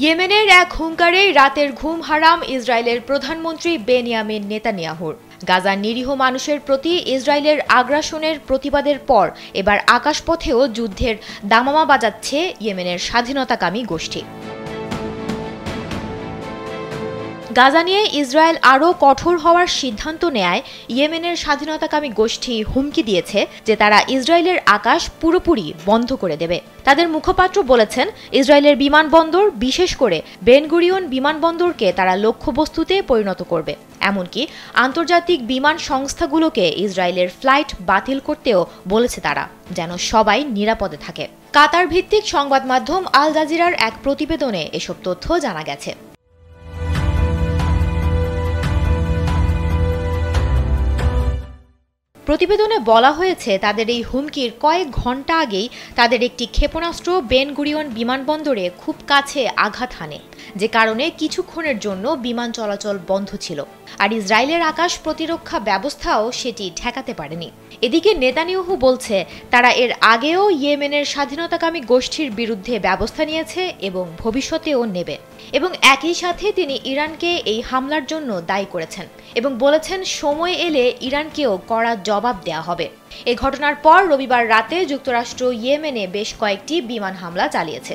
ইয়েমেনের এক হুঙ্কারে রাতের ঘুম হারাম ইসরায়েলের প্রধানমন্ত্রী বেনিয়ামিন নেতানিয়াহুর। গাজার নিরীহ মানুষের প্রতি ইসরায়েলের আগ্রাসনের প্রতিবাদের পর এবার আকাশপথেও যুদ্ধের দামামা বাজাচ্ছে ইয়েমেনের স্বাধীনতাকামী গোষ্ঠী। গাজা নিয়ে ইসরায়েল আরও কঠোর হওয়ার সিদ্ধান্ত নেয় ইয়েমেনের স্বাধীনতাকামী গোষ্ঠী হুমকি দিয়েছে যে তারা ইসরায়েলের আকাশ পুরোপুরি বন্ধ করে দেবে। তাদের মুখপাত্র বলেছেন, ইসরায়েলের বিমানবন্দর, বিশেষ করে বেন গুরিয়ন বিমানবন্দরকে তারা লক্ষ্যবস্তুতে পরিণত করবে। এমনকি আন্তর্জাতিক বিমান সংস্থাগুলোকে ইসরায়েলের ফ্লাইট বাতিল করতেও বলেছে তারা, যেন সবাই নিরাপদে থাকে। কাতার ভিত্তিক সংবাদ মাধ্যম আল জাজিরার এক প্রতিবেদনে এসব তথ্য জানা গেছে। প্রতিবেদনে বলা হয়েছে, তাদের এই হুমকির কয়েক ঘন্টা আগেই তাদের একটি ক্ষেপণাস্ত্র বেন গুরিয়ন বিমানবন্দরে খুব কাছে আঘাত হানে, যে কারণে কিছুক্ষণের জন্য বিমান চলাচল বন্ধ ছিল। আর ইসরায়েলের আকাশ প্রতিরক্ষা ব্যবস্থাও সেটি ঠেকাতে পারেনি। এদিকে নেতানিয়াহু বলছে, তারা এর আগেও ইয়েমেনের স্বাধীনতাকামী গোষ্ঠীর বিরুদ্ধে ব্যবস্থা নিয়েছে এবং ভবিষ্যতেও নেবে। এবং একই সাথে তিনি ইরানকে এই হামলার জন্য দায়ী করেছেন এবং বলেছেন, সময় এলে ইরানকেও কড়া জবাব দেয়া হবে। এই ঘটনার পর রবিবার রাতে যুক্তরাষ্ট্র ইয়েমেনে বেশ কয়েকটি বিমান হামলা চালিয়েছে।